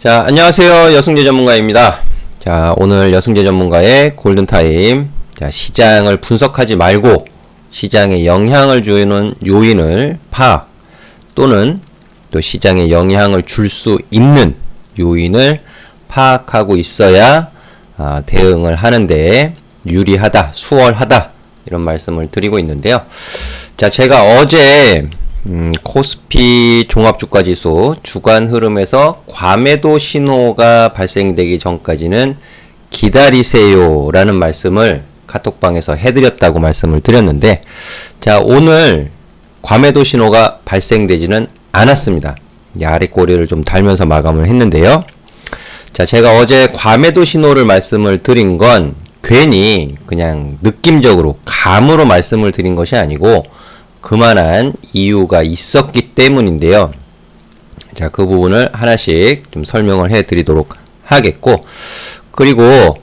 자, 안녕하세요. 여승재 전문가입니다. 자, 오늘 여승재 전문가의 골든타임. 자, 시장을 분석하지 말고 시장에 영향을 주는 요인을 파악 또는 또 시장에 영향을 줄 수 있는 요인을 파악하고 있어야 대응을 하는데 유리하다, 수월하다 이런 말씀을 드리고 있는데요. 자, 제가 어제 코스피 종합주가지수 주간 흐름에서 과매도 신호가 발생되기 전까지는 기다리세요 라는 말씀을 카톡방에서 해드렸다고 말씀을 드렸는데, 자, 오늘 과매도 신호가 발생되지는 않았습니다. 아래 꼬리를 좀 달면서 마감을 했는데요. 자, 제가 어제 과매도 신호를 말씀을 드린 건 괜히 그냥 느낌적으로 감으로 말씀을 드린 것이 아니고 그만한 이유가 있었기 때문인데요. 자, 그 부분을 하나씩 좀 설명을 해 드리도록 하겠고, 그리고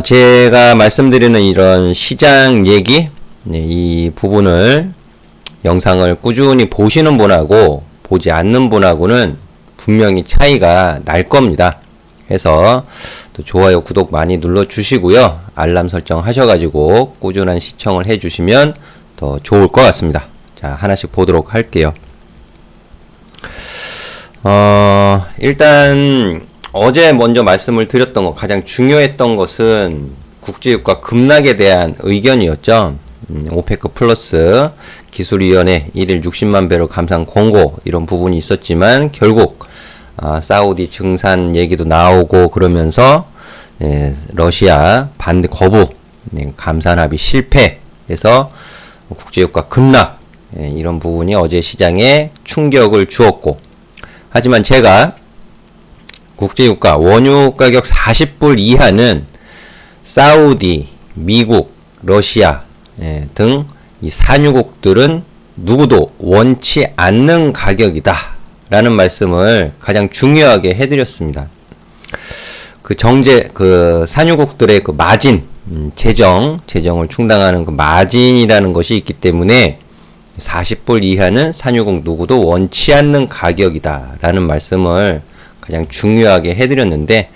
제가 말씀드리는 이런 시장 얘기, 이 부분을 영상을 꾸준히 보시는 분하고 보지 않는 분하고는 분명히 차이가 날 겁니다. 해서 또 좋아요, 구독 많이 눌러 주시고요. 알람 설정 하셔가지고 꾸준한 시청을 해 주시면 더 좋을 것 같습니다. 자, 하나씩 보도록 할게요. 일단 어제 먼저 말씀을 드렸던 거, 가장 중요했던 것은 국제유가 급락에 대한 의견이었죠. 오페크 플러스 기술위원회 1일 60만 배럴 감산 권고 이런 부분이 있었지만 결국 사우디 증산 얘기도 나오고 그러면서 러시아 반대 거부, 감산 합의 실패해서 국제유가 급락, 이런 부분이 어제 시장에 충격을 주었고, 하지만 제가 국제유가 원유 가격 40불 이하는 사우디, 미국, 러시아 등 이 산유국들은 누구도 원치 않는 가격이다 라는 말씀을 가장 중요하게 해드렸습니다. 그 산유국들의 그 마진, 재정을 충당하는 그 마진이라는 것이 있기 때문에 40불 이하는 산유국 누구도 원치 않는 가격이다 라는 말씀을 가장 중요하게 해드렸는데,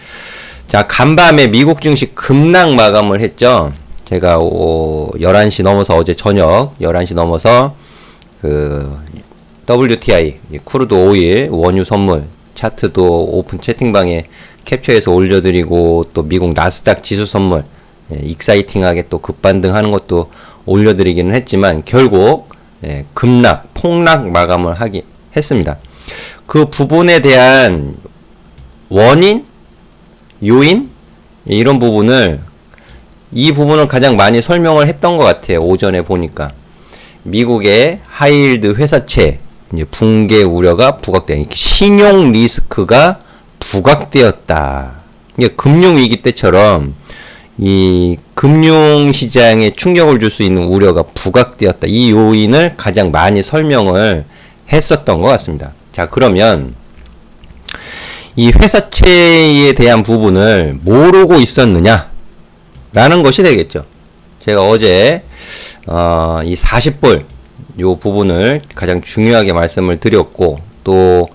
자, 간밤에 미국 증시 급락 마감을 했죠. 제가 11시 넘어서 어제 저녁 11시 넘어서 그 WTI 크루드 오일 원유 선물 차트도 오픈 채팅방에 캡처해서 올려드리고, 또 미국 나스닥 지수 선물 익사이팅하게 또 급반등하는 것도 올려드리기는 했지만 결국 급락, 폭락 마감을 했습니다. 그 부분에 대한 원인, 요인 이런 부분을 이 부분을 가장 많이 설명을 했던 것 같아요. 오전에 보니까 미국의 하이힐드 회사채 이제 붕괴 우려가 부각된 신용 리스크가 부각되었다. 이게 금융위기 때처럼 이 금융시장에 충격을 줄 수 있는 우려가 부각되었다. 이 요인을 가장 많이 설명을 했었던 것 같습니다. 자, 그러면 이 회사채에 대한 부분을 모르고 있었느냐 라는 것이 되겠죠. 제가 어제 이 40불 요 부분을 가장 중요하게 말씀을 드렸고, 또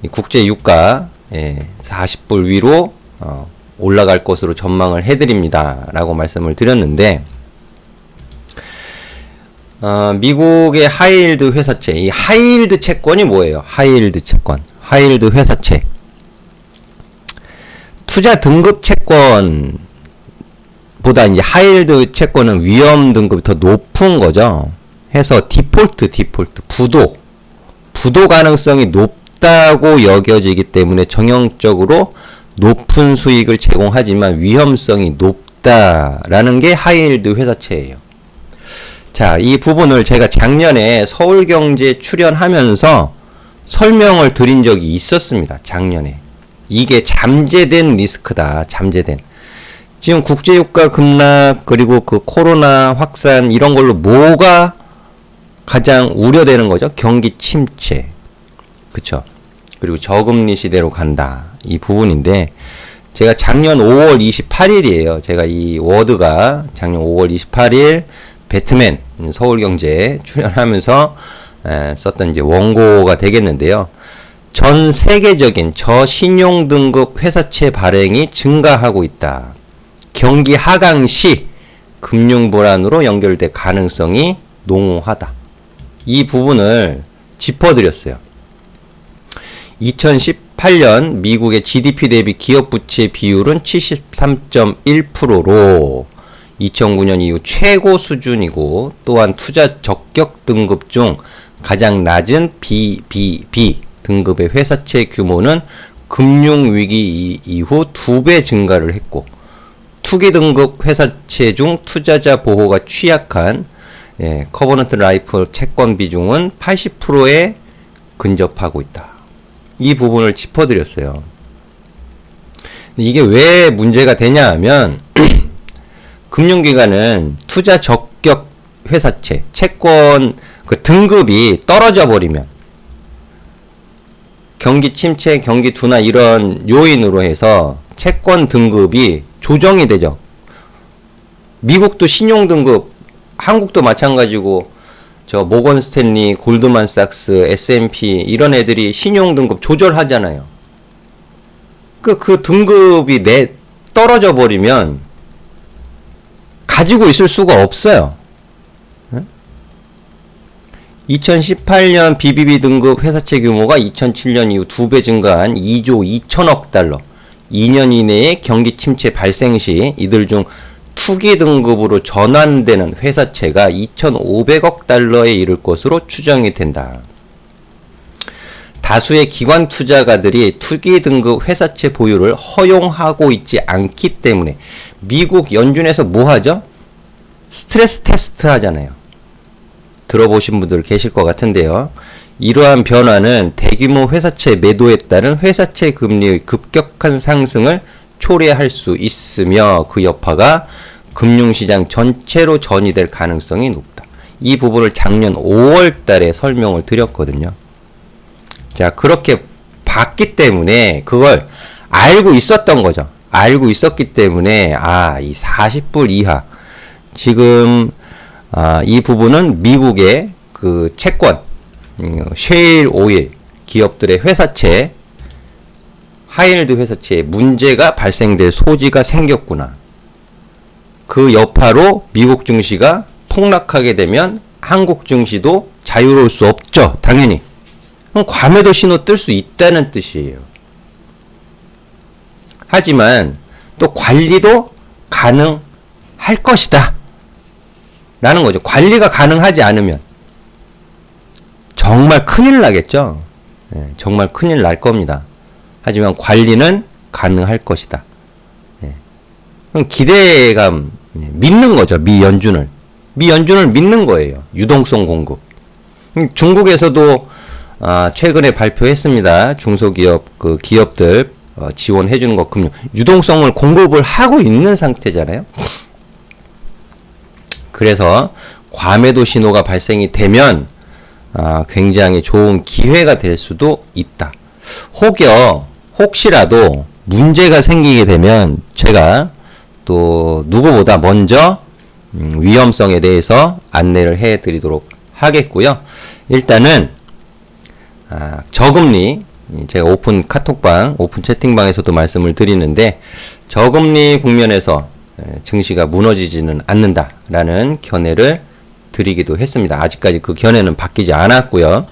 이 국제 유가 40불 위로 올라갈 것으로 전망을 해드립니다 라고 말씀을 드렸는데, 미국의 하이힐드 회사채, 이 하이힐드 채권이 뭐예요? 하이힐드 채권, 하이힐드 회사채, 투자 등급 채권 보다 이제 하이힐드 채권은 위험 등급이 더 높은 거죠. 해서 디폴트, 부도 가능성이 높다고 여겨지기 때문에 정형적으로 높은 수익을 제공하지만 위험성이 높다라는 게 하이힐드 회사채예요. 자, 이 부분을 제가 작년에 서울경제 출연하면서 설명을 드린 적이 있었습니다. 작년에. 이게 잠재된 리스크다. 잠재된. 지금 국제유가 급락 그리고 그 코로나 확산 이런 걸로 뭐가 가장 우려되는 거죠? 경기 침체. 그쵸? 그리고 저금리 시대로 간다. 이 부분인데, 제가 작년 5월 28일이에요. 제가 이 워드가 작년 5월 28일 배트맨 서울경제 출연하면서 썼던 이제 원고가 되겠는데요. 전 세계적인 저신용 등급 회사채 발행이 증가하고 있다. 경기 하강 시 금융 불안으로 연결될 가능성이 농후하다. 이 부분을 짚어드렸어요. 2018년 미국의 GDP 대비 기업 부채 비율은 73.1%로 2009년 이후 최고 수준이고, 또한 투자 적격 등급 중 가장 낮은 BBB 등급의 회사채 규모는 금융위기 이후 2배 증가를 했고, 투기 등급 회사채 중 투자자 보호가 취약한 커버넌트 라이프 채권 비중은 80%에 근접하고 있다. 이 부분을 짚어드렸어요. 이게 왜 문제가 되냐 하면 금융기관은 투자 적격 회사채, 채권 그 등급이 떨어져 버리면 경기 침체, 경기 둔화 이런 요인으로 해서 채권 등급이 조정이 되죠. 미국도 신용 등급, 한국도 마찬가지고 저 모건 스탠리, 골드만삭스, S&P 이런 애들이 신용 등급 조절하잖아요. 그 등급이 떨어져 버리면 가지고 있을 수가 없어요. 2018년 BBB 등급 회사채 규모가 2007년 이후 2배 증가한 2조 2천억 달러. 2년 이내에 경기 침체 발생 시 이들 중 투기 등급으로 전환되는 회사채가 2,500억 달러에 이를 것으로 추정이 된다. 다수의 기관 투자가들이 투기 등급 회사채 보유를 허용하고 있지 않기 때문에 미국 연준에서 뭐 하죠? 스트레스 테스트 하잖아요. 들어보신 분들 계실 것 같은데요. 이러한 변화는 대규모 회사채 매도에 따른 회사채 금리의 급격한 상승을 초래할 수 있으며 그 여파가 금융시장 전체로 전이될 가능성이 높다. 이 부분을 작년 5월 달에 설명을 드렸거든요. 자, 그렇게 봤기 때문에 그걸 알고 있었던 거죠. 알고 있었기 때문에 이 40불 이하 지금 이 부분은 미국의 그 채권, 셰일 오일 기업들의 회사채, 하이힐드 회사채에 문제가 발생될 소지가 생겼구나. 그 여파로 미국 증시가 폭락하게 되면 한국 증시도 자유로울 수 없죠. 당연히. 그럼 과매도 신호 뜰 수 있다는 뜻이에요. 하지만 또 관리도 가능할 것이다. 라는 거죠. 관리가 가능하지 않으면 정말 큰일 나겠죠. 정말 큰일 날 겁니다. 하지만 관리는 가능할 것이다. 그럼 기대감, 믿는 거죠. 미 연준을 믿는 거예요. 유동성 공급. 중국에서도 최근에 발표했습니다. 중소기업 그 기업들 지원해 주는 거 금융 유동성을 공급을 하고 있는 상태잖아요. 그래서 과매도 신호가 발생이 되면 굉장히 좋은 기회가 될 수도 있다. 혹시라도 문제가 생기게 되면 제가 또 누구보다 먼저 위험성에 대해서 안내를 해 드리도록 하겠고요. 일단은 저금리, 제가 오픈 카톡방, 오픈 채팅방에서도 말씀을 드리는데 저금리 국면에서 증시가 무너지지는 않는다라는 견해를 드리기도 했습니다. 아직까지 그 견해는 바뀌지 않았고요.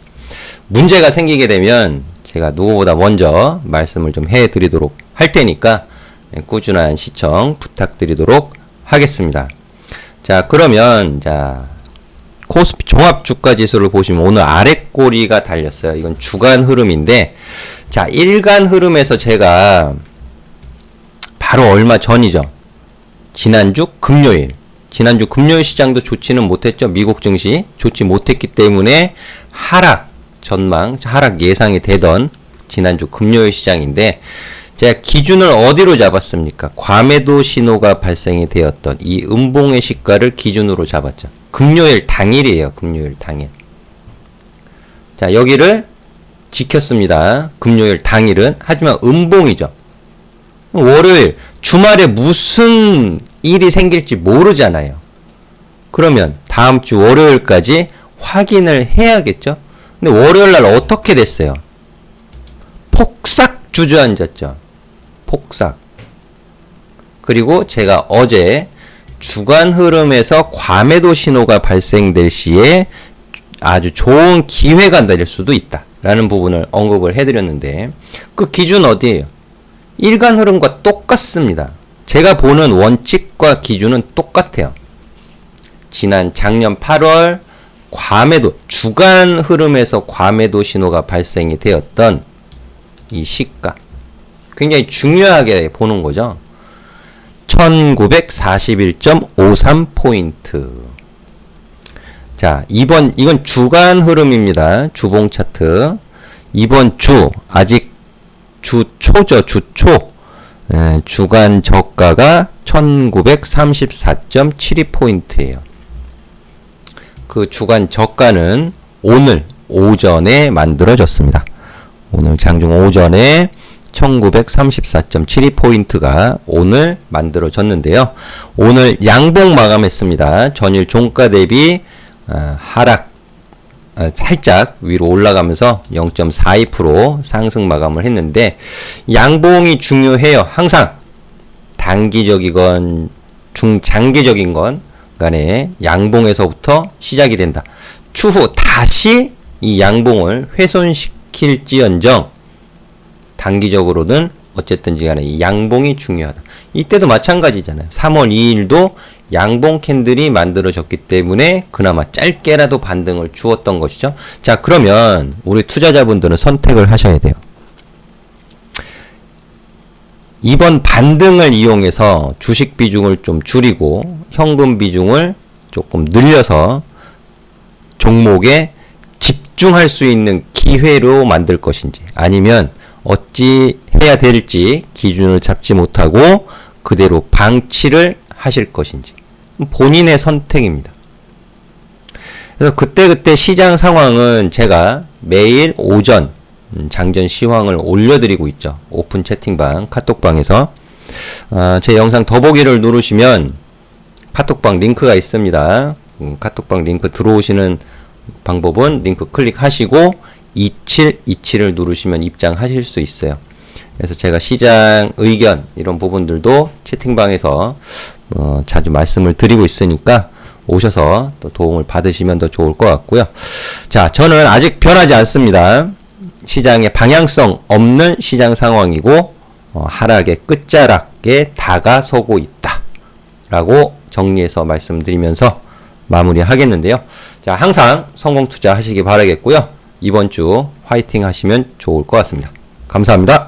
문제가 생기게 되면 제가 누구보다 먼저 말씀을 좀 해드리도록 할 테니까 꾸준한 시청 부탁드리도록 하겠습니다. 자, 그러면 코스피 종합주가지수를 보시면 오늘 아랫꼬리가 달렸어요. 이건 주간 흐름인데, 자, 일간 흐름에서 제가 바로 얼마 전이죠. 지난주 금요일 시장도 좋지는 못했죠. 미국 증시 좋지 못했기 때문에 하락 예상이 되던 지난주 금요일 시장인데, 제가 기준을 어디로 잡았습니까? 과매도 신호가 발생이 되었던 이 음봉의 시가를 기준으로 잡았죠. 금요일 당일이에요. 금요일 당일. 자, 여기를 지켰습니다. 금요일 당일은. 하지만 음봉이죠. 월요일, 주말에 무슨 일이 생길지 모르잖아요. 그러면 다음 주 월요일까지 확인을 해야겠죠? 근데 월요일 날 어떻게 됐어요? 폭삭 주저앉았죠. 폭삭. 그리고 제가 어제 주간 흐름에서 과매도 신호가 발생될 시에 아주 좋은 기회가 내릴 수도 있다 라는 부분을 언급을 해드렸는데, 그 기준 어디예요? 일간 흐름과 똑같습니다. 제가 보는 원칙과 기준은 똑같아요. 지난 작년 8월 과매도, 주간 흐름에서 과매도 신호가 발생이 되었던 이 시가 굉장히 중요하게 보는 거죠. 1941.53포인트. 자, 이건 주간 흐름입니다. 주봉 차트. 이번 주, 아직 주 초죠, 주 초. 주간 저가가 1934.72포인트예요. 그 주간 저가는 오늘 오전에 만들어졌습니다. 오늘 장중 오전에 1934.72포인트가 오늘 만들어졌는데요. 오늘 양봉 마감했습니다. 전일 종가 대비 하락, 살짝 위로 올라가면서 0.42% 상승 마감을 했는데, 양봉이 중요해요. 항상 단기적이건 중장기적인 건 간에 양봉에서부터 시작이 된다. 추후 다시 이 양봉을 훼손시킬지언정 단기적으로는 어쨌든지 간에 이 양봉이 중요하다. 이때도 마찬가지잖아요. 3월 2일도 양봉 캔들이 만들어졌기 때문에 그나마 짧게라도 반등을 주었던 것이죠. 자, 그러면 우리 투자자분들은 선택을 하셔야 돼요. 이번 반등을 이용해서 주식 비중을 좀 줄이고 현금 비중을 조금 늘려서 종목에 집중할 수 있는 기회로 만들 것인지, 아니면 어찌 해야 될지 기준을 잡지 못하고 그대로 방치를 하실 것인지, 본인의 선택입니다. 그래서 그때그때 시장 상황은 제가 매일 오전 장전 시황을 올려드리고 있죠. 오픈 채팅방, 카톡방에서. 제 영상 더보기를 누르시면 카톡방 링크가 있습니다. 카톡방 링크 들어오시는 방법은 링크 클릭하시고 2727을 누르시면 입장하실 수 있어요. 그래서 제가 시장 의견 이런 부분들도 채팅방에서 자주 말씀을 드리고 있으니까 오셔서 또 도움을 받으시면 더 좋을 것 같고요. 자, 저는 아직 변하지 않습니다. 시장의 방향성 없는 시장 상황이고 하락의 끝자락에 다가서고 있다 라고 정리해서 말씀드리면서 마무리하겠는데요. 자, 항상 성공 투자 하시기 바라겠고요. 이번 주 화이팅 하시면 좋을 것 같습니다. 감사합니다.